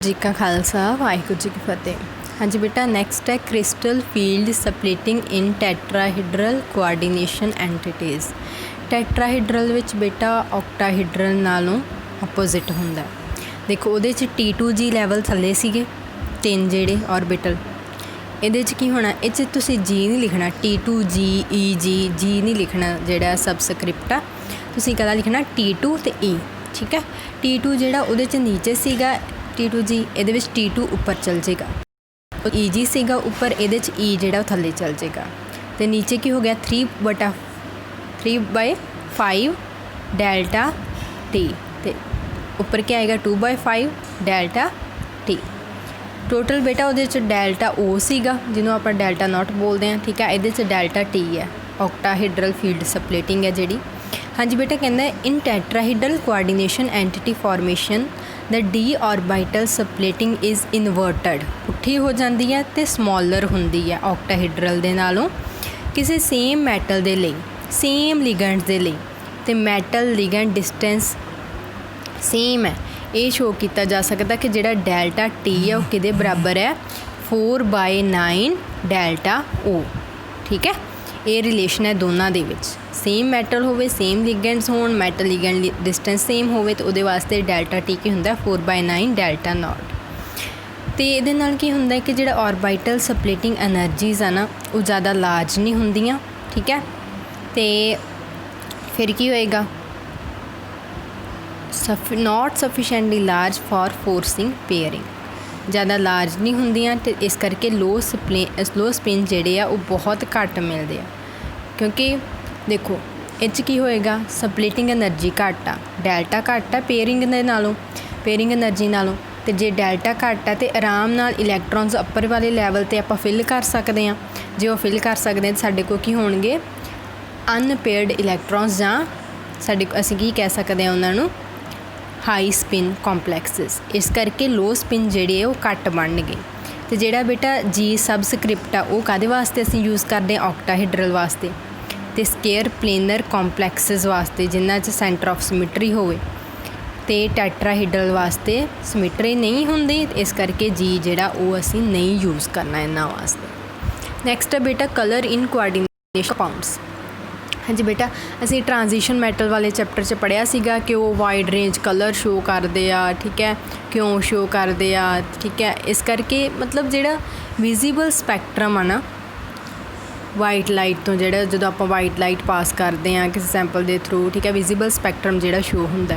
जी का खालसा वाहिगुरू जी की फतेह। हाँ जी बेटा, नैक्सट है क्रिस्टल फील्ड स्पलिटिंग इन टैट्राहिड्रल कोआर्डिनेशन एंटिटीज़। टैट्राहिड्रल विच बेटा ऑक्टाहिड्रल नालों अपोजिट हुंदा। देखो उहदे च T2G लैवल थल्ले सीगे 3 जेड़े ऑर्बिटल। इहदे च की होना, इह च तुसीं G नहीं लिखना, T2G EG G नहीं लिखना, जेड़ा सबस्क्रिप्ट आ तुसीं कदा लिखना T2 ते E। ठीक है, T2 जेड़ा उहदे च नीचे सीगा T2G, इहदे विच T2 उपर चल जाएगा, EG सीगा उपर, इहदे च E जेड़ा थल्ले चल जाएगा। तो नीचे की हो गया 3/5 डेल्टा T, तो उपर क्या आएगा 2/5 डेल्टा T। टोटल बेटा उहदे च डेल्टा O सीगा जिन्हों आप डेल्टा नॉट बोलते हैं। ठीक है, इहदे च डेल्टा T है, ऑक्टाहिड्रल फील्ड स्पलिटिंग है जिहड़ी। हाँ जी बेटा, कहना है in tetrahedral coordination entity formation the D orbital splitting is inverted, पुट्ठी हो जाती है तो समॉलर होंदी है ऑक्टाहिड्रल दे नालों किसी सेम मैटल दे लई, सेम लिगेंड्स दे लई, ते मैटल लिगेंड डिस्टेंस सेम है। ये शो किया जा सकता कि जिहड़ा डेल्टा T है वो किहदे बराबर है 4/9 डेल्टा O। ठीक है, ये रिलेशन है दोनों दे विच, सेम मैटल होवे, सेम लिगेंड्स होण, मैटल लिगेंड डिस्टेंस सेम होवे, तो उहदे वास्ते डेल्टा T की हुंदा 4/9 डेल्टा नॉट। तो इहदे नाल की हुंदा कि जिहड़ा ऑर्बिटल स्पलिटिंग एनर्जीज़ आ ना वो ज़्यादा लार्ज नहीं हुंदियां। ठीक है, तो फिर की होएगा not sufficiently large for forcing pairing, ज़्यादा लार्ज नहीं हुंदियां, तो इस करके लो स्पिन जिहड़े आ वो बहुत घट मिलते हैं। क्योंकि देखो इच की होएगा स्पलिटिंग एनर्जी घट आ, डेल्टा घट आ पेयरिंग दे नालों, पेयरिंग एनर्जी नालों, तो जे डेल्टा घट है तो आराम नाल इलैक्ट्रॉन्स अपर वाले लैवल ते आपां फिल कर सकते हैं। जे वो फिल कर सकते हैं तो साडे कोल की होणगे अनपेयर्ड इलैक्ट्रॉन्स, जां साडे असीं की कह सकते हैं उन्होंने हाई स्पिन कॉम्पलैक्सिस। इस करके लो स्पिन जिहड़े वो घट बनणगे। तो जिहड़ा बेटा G सबस्क्रिप्ट आ वो काहदे वास्ते असीं यूज़ करते हैं ऑक्टाहिड्रल वास्ते, तो स्केयर प्लेनर कॉम्पलैक्सिस वास्ते जिन्हां च सेंटर ऑफ सिमिट्री होवे, तो टैट्राहिड्रल वास्ते सिमिट्री नहीं हुंदी, इस करके G जिहड़ा वो असीं नहीं यूज़ करना इन्हां वास्ते। नैक्सट है बेटा कलर इन कोआर्डिनेशन कंपाउंड्स। हाँ जी बेटा, असीं ट्रांजिशन मैटल वाले चैप्टर च पढ़िया सीगा कि वो वाइड रेंज कलर शो करते आ। ठीक है, क्यों शो करते आ? ठीक है, इस करके मतलब जिहड़ा विजिबल स्पैक्ट्रम आ ना वाइट लाइट तो जिहड़ा जो आप वाइट लाइट पास करते हैं किसी सैंपल के थ्रू, ठीक है, विजिबल स्पैक्ट्रम जिहड़ा शो हुंदा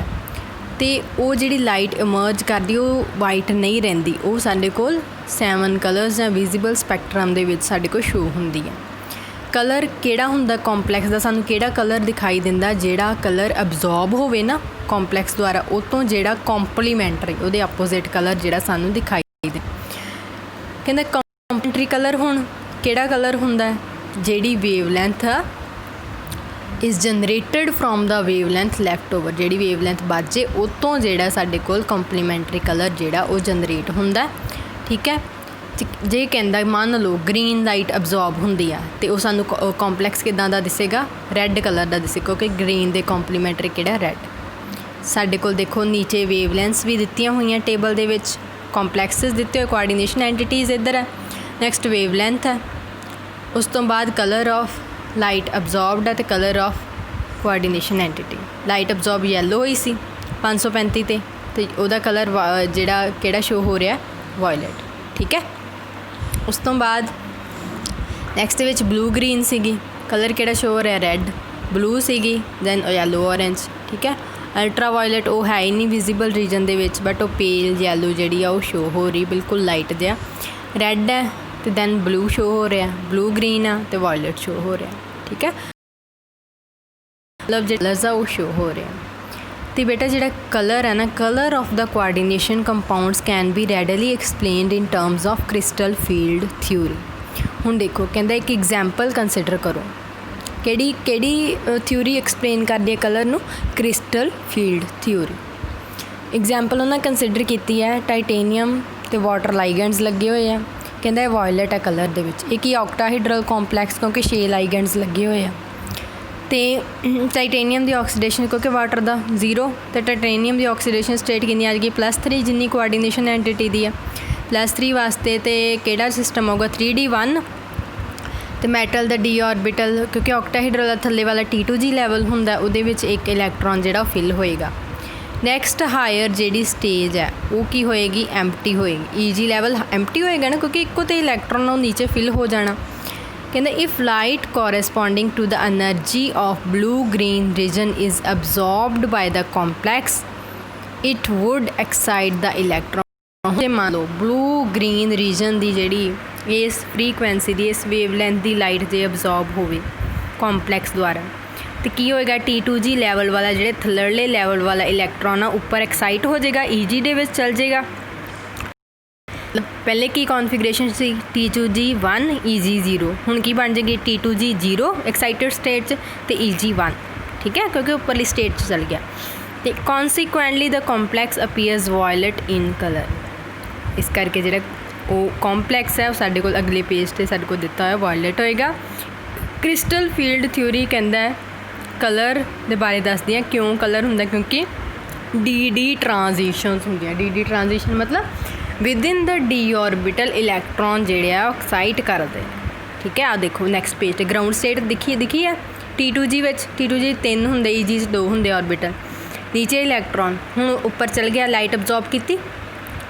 तो वो जिहड़ी लाइट इमर्ज करदी वो वाइट नहीं रहिंदी, वो साडे कोल 7 कलर्स या विजिबल स्पैक्ट्रम दे विच साडे कोल शो हुंदी है। कलर किहड़ा हुंदा कॉम्पलैक्स दा, सानू किहड़ा कलर दिखाई दिंदा, जिहड़ा कलर अब्जॉर्ब होवे ना कॉम्पलैक्स द्वारा, उस तो जिहड़ा कॉम्पलीमेंटरी उहदे अपोजिट कलर जिहड़ा सानू दिखाई दे। कहंदा कॉम्पलीमेंटरी कलर हुण किहड़ा कलर हुंदा, जिहड़ी wavelength is generated from the wavelength left over, जिहड़ी वेवलैंथ बचे उस तो जिहड़ा साडे कोल कॉम्पलीमेंटरी कलर जिहड़ा वो जनरेट हुंदा। ठीक है, जे कहंदा मान लो ग्रीन लाइट अब्जॉर्ब हुंदी आ तो वह सानू कॉम्पलैक्स किदां दा दिसेगा, रैड कलर का दिसेगा, क्योंकि ग्रीन दे कॉम्पलीमेंटरी किहड़ा रैड। साडे कोल देखो नीचे वेवलैंथ्स भी दित्तियां होईयां टेबल दे विच, कॉम्पलैक्सिस दित्ते हुए कोआर्डिनेशन एंटिटीज़ इधर है, नैक्सट वेवलैंथ है, उस तो बाद कलर ऑफ लाइट अब्जॉर्बड है तो colour of coordination entity. Light absorb yellow हुई सी 535 ते, तो उहदा कलर जिहड़ा किहड़ा शो हो रहा वायलट। ठीक है, उस तो बाद नैक्सट विच ब्लू ग्रीन सीगी, कलर किहड़ा शो हो रहा रैड, ब्लू सीगी, दैन येलो ऑरेंज। ठीक है, अल्ट्रा वायलट वो है ही नहीं विजिबल रीजन दे विच, बट वो पेल येलो जिहड़ी आ वो शो हो रही बिल्कुल लाइट जिहा। रैड है तो दैन ब्लू शो हो रहा, ब्लू ग्रीन आ तो वायलट शो हो रहा। ठीक है, मतलब जो कलर्स आ वो शो हो रहे हैं। तो बेटा जिहड़ा कलर है ना, colour of the coordination compounds can be readily explained in terms of crystal field theory. हुण देखो कहंदा एक एग्जाम्पल कंसिडर करो, किहड़ी थ्योरी एक्सप्लेन करदी है कलर नू, क्रिस्टल फील्ड थ्योरी। एग्जाम्पल उन्हें कंसिडर की है टाइटेनियम तो वाटर लाइगेंड्स लगे हुए हैं, कहंदा वायलट है कलर दे विच, एक ही ऑक्टाहिड्रल कॉम्पलैक्स क्योंकि 6 लाइगेंड्स लगे हुए हैं। ਤੇ ਟਾਈਟੇਨੀਅਮ ਦੀ ਆਕਸੀਡੇਸ਼ਨ क्योंकि वाटर ਦਾ 0 ਤੇ ਟਾਈਟੇਨੀਅਮ ਦੀ ਆਕਸੀਡੇਸ਼ਨ ਸਟੇਟ ਕਿੰਨੀ ਆ ਜਾਏਗੀ +3 ਜਿੰਨੀ ਕੋਆਰਡੀਨੇਸ਼ਨ ਐਂਟੀਟੀ ਦੀ ਆ +3 ਵਾਸਤੇ ਤੇ ਕਿਹੜਾ ਸਿਸਟਮ ਹੋਊਗਾ 3D1 ਤੇ ਮੈਟਲ ਦਾ ਡੀ ਆਰਬਿਟਲ ਕਿਉਂਕਿ ਆਕਟਾਹਾਈਡਰਲ ਦਾ ਥੱਲੇ ਵਾਲਾ T2G ਲੈਵਲ ਹੁੰਦਾ ਉਹਦੇ ਵਿੱਚ ਇੱਕ ਇਲੈਕਟ੍ਰੋਨ ਜਿਹੜਾ ਫਿਲ ਹੋਏਗਾ। ਨੈਕਸਟ ਹਾਇਰ ਜਿਹੜੀ ਸਟੇਜ ਹੈ ਉਹ ਕੀ ਹੋਏਗੀ ਐਮਟੀ ਹੋਏਗੀ। EG ਲੈਵਲ ਐਮਟੀ ਹੋਏਗਾ ਨਾ ਕਿਉਂਕਿ ਇੱਕੋ ਤੇ ਇਲੈਕਟ੍ਰੋਨ ਉਹ ਨੀਚੇ ਫਿਲ ਹੋ ਜਾਣਾ। ਕਹਿੰਦੇ if light corresponding to the energy of blue green region is absorbed by the complex it would excite the electron. ਜੇ ਮੰਨ ਲਓ ਬਲੂ ਗ੍ਰੀਨ ਰੀਜਨ ਦੀ ਜਿਹੜੀ ਇਸ ਫਰੀਕੁਐਂਸੀ ਦੀ ਇਸ ਵੇਵਲੈਂਥ ਦੀ ਲਾਈਟ ਜੇ ਅਬਜ਼ੋਰਬ ਹੋਵੇ ਕੰਪਲੈਕਸ ਦੁਆਰਾ तो की होएगा T2G लैवल वाला ਜਿਹੜੇ ਥੱਲੜੇ ਲੈਵਲ ਵਾਲਾ ਇਲੈਕਟ੍ਰੋਨ ਆ ਉੱਪਰ ਐਕਸਾਈਟ ਹੋ ਜਾਏਗਾ EG ਦੇ ਵਿੱਚ ਚੱਲ ਜਾਏਗਾ। ਪਹਿਲੇ ਕੀ ਕੌਨਫੀਗਰੇਸ਼ਨ ਸੀ T2G 1 EG 0 ਹੁਣ ਕੀ ਬਣ ਜਾਏਗੀ T2G 0 ਐਕਸਾਈਟਡ ਸਟੇਟ 'ਚ ਤੇ EG 1 ਠੀਕ ਹੈ ਕਿਉਂਕਿ ਉੱਪਰਲੀ ਸਟੇਟ 'ਚ ਚੱਲ ਗਿਆ ਤੇ ਕੌਨਸੀਕੁਐਂਟਲੀ ਦ ਕੰਪਲੈਕਸ ਅਪੀਅਰਸ ਵਾਇਲਟ ਇਨ ਕਲਰ। ਇਸ ਕਰਕੇ ਜਿਹੜਾ ਉਹ ਕੰਪਲੈਕਸ ਹੈ ਉਹ ਸਾਡੇ ਕੋਲ ਅਗਲੇ ਪੇਜ 'ਤੇ ਸਾਡੇ ਕੋਲ ਦਿੱਤਾ ਹੋਇਆ ਵਾਇਲਟ ਹੋਏਗਾ। ਕ੍ਰਿਸਟਲ ਫੀਲਡ ਥਿਊਰੀ ਕਹਿੰਦਾ ਹੈ ਕਲਰ ਦੇ ਬਾਰੇ ਦੱਸਦੀ ਹਾਂ ਕਿਉਂ ਕਲਰ ਹੁੰਦਾ ਕਿਉਂਕਿ डी ਟ੍ਰਾਂਜੀਸ਼ਨਸ ਹੁੰਦੀਆਂ। डी ਟ੍ਰਾਂਜੀਸ਼ਨ ਮਤਲਬ ਵਿਦਿਨ ਦ डी ऑर्बिटल ਇਲੈਕਟ੍ਰੋਨ ਜਿਹੜੇ ਆ ਐਕਸਾਈਟ ਕਰਦੇ ਠੀਕ ਹੈ। ਆ ਦੇਖੋ ਨੈਕਸਟ ਪੇਜ 'ਤੇ ਗਰਾਊਂਡ ਸਟੇਟ ਦਿਖੀ ਹੈ T2G ਵਿੱਚ T2G 3 ਹੁੰਦੇ EG 'ਚ 2 ਹੁੰਦੇ ऑर्बिटल ਨੀਚੇ ਇਲੈਕਟ੍ਰੋਨ ਹੁਣ ਉੱਪਰ ਚਲ ਗਿਆ ਲਾਈਟ ਅਬਜ਼ੋਰਬ ਕੀਤੀ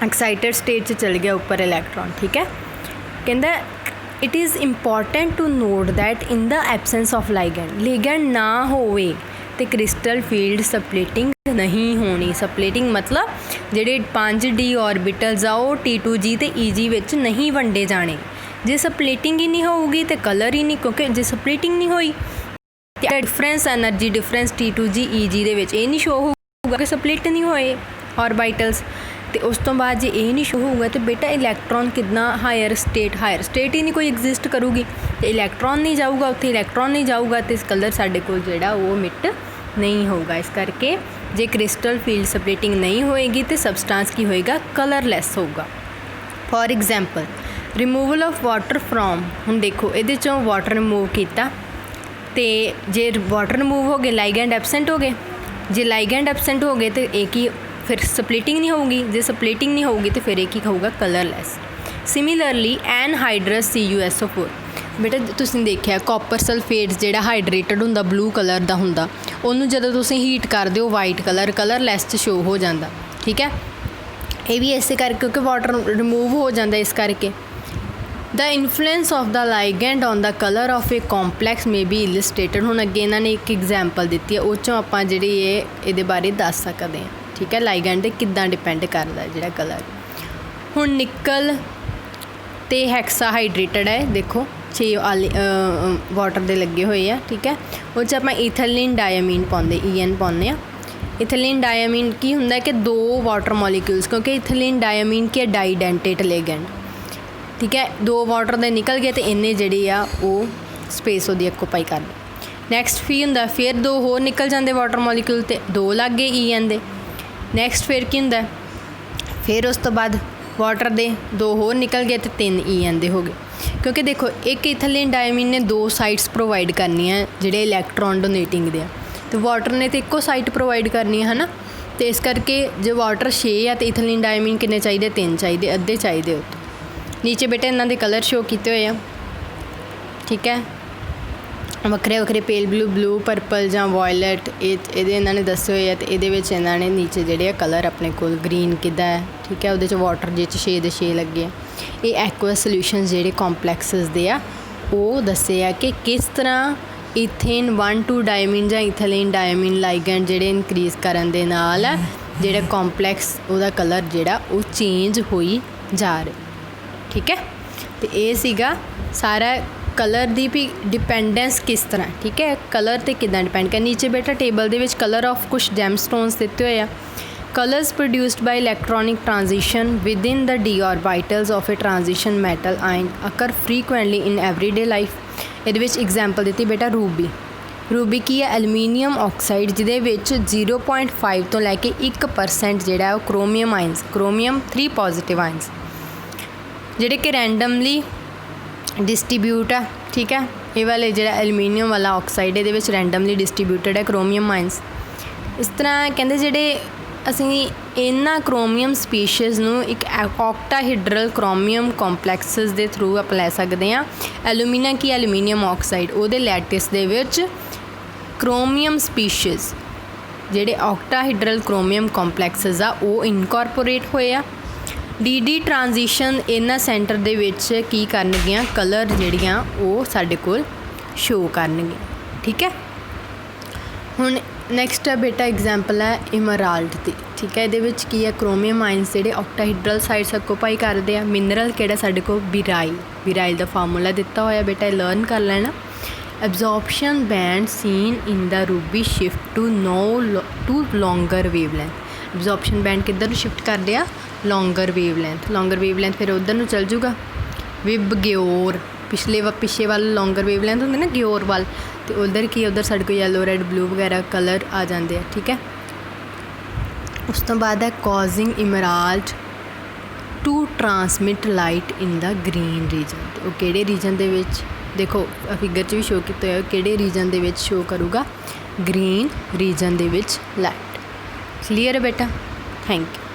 ਐਕਸਾਈਟਡ ਸਟੇਟ 'ਚ ਚਲ ਗਿਆ ਉੱਪਰ ਇਲੈਕਟ੍ਰੋਨ ਠੀਕ ਹੈ। ਕਹਿੰਦਾ it is important to note that in the absence of ligand ना होवे तो क्रिस्टल फील्ड सप्लिटिंग नहीं होनी। सप्लिटिंग मतलब ਜਿਹੜੇ 5D ऑर्बिटल्स आ वो T2G ਤੇ EG ਵਿੱਚ नहीं ਵੰਡੇ ਜਾਣੇ। ਜੇ ਸਪਲਿਟਿੰਗ ਹੀ ਨਹੀਂ ਹੋਊਗੀ ਤੇ ਕਲਰ ਹੀ ਨਹੀਂ ਕਿਉਂਕਿ ਜੇ ਸਪਲਿਟਿੰਗ ਨਹੀਂ ਹੋਈ ਤੇ difference energy difference T2G EG ਦੇ ਵਿੱਚ ਇਹ ਨਹੀਂ ਸ਼ੋ ਹੋਊਗਾ ਕਿ ਸਪਲਿਟ ਨਹੀਂ ਹੋਏ ऑर्बिटल्स। ਤੇ ਉਸ ਤੋਂ ਬਾਅਦ ਜੇ ਇਹ ਨਹੀਂ ਸ਼ੋ ਹੋਊਗਾ ਤਾਂ ਬੇਟਾ ਇਲੈਕਟ੍ਰੋਨ ਕਿੰਨਾ ਹਾਇਰ ਸਟੇਟ ਹੀ ਨਹੀਂ ਕੋਈ ਐਗਜ਼ਿਸਟ ਕਰੂਗੀ ਤੇ ਇਲੈਕਟ੍ਰੋਨ ਨਹੀਂ ਜਾਊਗਾ ਉੱਥੇ ਇਲੈਕਟ੍ਰੋਨ ਨਹੀਂ ਜਾਊਗਾ ਤੇ ਕਲਰ ਸਾਡੇ ਕੋਲ ਜਿਹੜਾ ਉਹ ਮਿਟ ਨਹੀਂ ਹੋਊਗਾ। ਇਸ ਕਰਕੇ ਜੇ ਕ੍ਰਿਸਟਲ ਫੀਲਡ ਸਪਲਿਟਿੰਗ ਨਹੀਂ ਹੋਏਗੀ ਤੇ ਸਬਸਟੈਂਸ ਕੀ ਹੋਏਗਾ ਕਲਰਲੈਸ ਹੋਊਗਾ। For example removal of water from ਹੁਣ ਦੇਖੋ ਇਹਦੇ ਚੋਂ ਵਾਟਰ ਰਿਮੂਵ ਕੀਤਾ ਤੇ ਜੇ ਵਾਟਰ ਰਿਮੂਵ ਹੋ ਗਏ ਲਾਈਗੈਂਡ ਐਬਸੈਂਟ ਹੋ ਗਏ। ਜੇ ਲਾਈਗੈਂਡ ਐਬਸੈਂਟ ਹੋ ਗਏ ਤੇ ਇਹ ਕੀ फिर सप्लिटिंग नहीं होगी। जो सप्लिटिंग नहीं होगी तो फिर एक ही होगा कलरलैस। सिमिलरली एनहाइड्रस CuSO4 बेटा तुसीं देखिया कॉपर सल्फेट जिहड़ा हाइड्रेटेड हुंदा ब्लू कलर दा हुंदा उहनूं जदों तुसीं हीट करदे हो वाइट कलर कलरलैस च शो हो जाता ठीक है। ये भी इस करके क्योंकि वाटर रिमूव हो जाता इस करके। The influence of the ligand on the colour of A complex may be illustrated हुण अगे इन्होंने एक एग्जाम्पल दी है उस चों आपां जिहड़ी ये बारे दस सकते हैं ठीक है। लाइगेंड किद्दां डिपेंड करता है जिहड़ा कलर हुण निकल तो हैक्साहाइड्रेटेड है देखो 6 वाटर दे लगे हुए हैं ठीक है। उस आपां ईथरलीन डायमीन पाउंदे EN पाउने आ। ईथरलीन डायमीन की हुंदा कि 2 वाटर मॉलिक्यूल्स क्योंकि ईथरलीन डायमीन की डाईडेंटेट लिगेंड ठीक है। 2 वाटर दे निकल गए तो इन्ने जिहड़ी आ वो स्पेस उहदी ऑक्यूपाई कर दी। नैक्सट फी हुंदा फिर 2 होर निकल जाते वाटर मॉलिक्यूल तो 2 लग गए EN दे। नैक्सट फिर की हुंदा फिर उस तो बाद वाटर दे 2 होर निकल गए तो 3 EN दे हो गए क्योंकि देखो एक इथरलीन डायमीन ने 2 साइट्स प्रोवाइड करनी है जिहड़े इलैक्ट्रॉन डोनेटिंग दे तो वाटर ने तो एको साइट प्रोवाइड करनी है ना तो इस करके जो वाटर 6 है तो इथरलीन डायमीन कितने चाहिए 3 चाहिए अद्धे चाहिए उत्ते। नीचे बेटे इन्हां दे कलर शो किए हुए हैं ठीक है ਵੱਖਰੇ ਵੱਖਰੇ पेल ब्लू परपल ਜਾਂ वायलट ਇਹਦੇ ਇਹਨਾਂ ਨੇ ਦੱਸੇ ਹੋਏ ਆ ਤੇ ਇਹਦੇ ਵਿੱਚ ਇਹਨਾਂ ਨੇ ਨੀਚੇ ਜਿਹੜੇ ਆ ਕਲਰ ਆਪਣੇ ਕੋਲ ਗ੍ਰੀਨ ਕਿੱਦਾਂ ਹੈ ਠੀਕ ਹੈ। ਉਹਦੇ 'ਚ ਵਾਟਰ ਜਿਹਦੇ 'ਚ 6 ਦੇ 6 ਲੱਗੇ ਆ। ਇਹ ਐਕੁਅਸ ਸੋਲਿਊਸ਼ਨਸ ਜਿਹੜੇ ਕੰਪਲੈਕਸਸ ਦੇ ਆ ਉਹ ਦੱਸੇ ਆ ਕਿ ਕਿਸ ਤਰ੍ਹਾਂ ਈਥੇਨ 1,2 ਡਾਇਮੀਨ ਜਾਂ ਈਥੀਲੀਨ ਡਾਇਮੀਨ ਲਾਈਗੈਂਡ ਜਿਹੜੇ ਇਨਕਰੀਜ਼ ਕਰਨ ਦੇ ਨਾਲ ਜਿਹੜਾ ਕੰਪਲੈਕਸ ਉਹਦਾ ਕਲਰ ਜਿਹੜਾ ਉਹ ਚੇਂਜ ਹੋਈ ਜਾ ਰਿਹਾ ਠੀਕ ਹੈ। ਤੇ ਇਹ ਸੀਗਾ ਸਾਰਾ कलर की भी डिपेंडेंस किस तरह ठीक है कलर तो किदा डिपेंड कर। नीचे बेटा टेबल के कलर ऑफ कुछ जेमस्टोन्स दिते हुए colours produced by electronic transition within the d orbitals of a transition metal ion occur frequently in everyday life. ये एग्जाम्पल दी बेटा रूबी की है एलूमीनीयम ऑक्साइड जिहदे 0.5 तो लैके 1% जिहड़ा क्रोमियम आयनस क्रोमियम 3 पॉजिटिव आयनस जिहड़े कि रैंडमली डिस्ट्रीब्यूट है ठीक है ਇਹ ਵਾਲੇ ਜਿਹੜਾ ਐਲੂਮੀਨੀਅਮ ਵਾਲਾ ਆਕਸਾਈਡ ਇਹਦੇ ਵਿੱਚ ਰੈਂਡਮਲੀ ਡਿਸਟ੍ਰੀਬਿਊਟਡ ਹੈ ਕ੍ਰੋਮੀਅਮ ਮਾਈਨਸ। ਇਸ ਤਰ੍ਹਾਂ ਕਹਿੰਦੇ ਜਿਹੜੇ ਅਸੀਂ ਇਹਨਾਂ ਕ੍ਰੋਮੀਅਮ ਸਪੀਸ਼ੀਜ਼ ਨੂੰ ਇੱਕ ਔਕਟਾਹੀਡਰਲ ਕ੍ਰੋਮੀਅਮ ਕੰਪਲੈਕਸਸ ਦੇ ਥਰੂ ਆਪਾਂ ਲੈ ਸਕਦੇ ਹਾਂ। ਐਲੂਮੀਨਾ ਕੀ ਐਲੂਮੀਨੀਅਮ ਆਕਸਾਈਡ ਉਹਦੇ ਲੈਟਿਸ ਦੇ ਵਿੱਚ ਕ੍ਰੋਮੀਅਮ ਸਪੀਸ਼ੀਜ਼ ਜਿਹੜੇ ਔਕਟਾਹੀਡਰਲ ਕ੍ਰੋਮੀਅਮ ਕੰਪਲੈਕਸਸ ਆ ਉਹ ਇਨਕੋਰਪੋਰੇਟ ਹੋਏ ਆ। ਡੀ ਟ੍ਰਾਂਜੀਸ਼ਨ ਇਹਨਾਂ ਸੈਂਟਰ ਦੇ ਵਿੱਚ ਕੀ ਕਰਨਗੀਆਂ, ਕਲਰ ਜਿਹੜੀਆਂ ਉਹ ਸਾਡੇ ਕੋਲ ਸ਼ੋ ਕਰਨਗੀਆਂ। ਠੀਕ ਹੈ, ਹੁਣ ਨੈਕਸਟ ਹੈ ਬੇਟਾ ਐਗਜ਼ਾਮਪਲ ਹੈ ਇਮਰਾਲਡ ਦੀ। ਠੀਕ ਹੈ, ਇਹਦੇ ਵਿੱਚ ਕੀ ਹੈ, ਕ੍ਰੋਮੀਅਮ ਆਇਨਸ ਜਿਹੜੇ ਔਕਟਾਹੀਡਰਲ ਸਾਈਡਸ ਆਕੂਪਾਈ ਕਰਦੇ ਆ। ਮਿਨਰਲ ਕਿਹੜਾ ਸਾਡੇ ਕੋਲ, ਬਿਰਾਈਲ ਦਾ ਫਾਰਮੂਲਾ ਦਿੱਤਾ ਹੋਇਆ ਬੇਟਾ, ਇਹ ਲਰਨ ਕਰ ਲੈਣਾ। absorption band seen in the ruby shift to longer wavelength। absorption band किधर ਨੂੰ शिफ्ट कर दिया, longer wavelength फिर उधर ਨੂੰ चल जूगा। विबग्योर पिछे वाल longer wavelength होंगे ना, ग्योर वाल, तो उधर की उधर साढ़े को येलो रेड ब्लू वगैरह कलर आ जाते हैं। ठीक है, उस तो बाद है causing emerald to transmit light in the green region। वो किहड़े रीजन दे विच देखो फिगर च भी शो किया होया, किहड़े रीजन दे विच शो करूगा, ग्रीन रीजन दे विच लाइट। क्लीयर है बेटा, थैंक यू।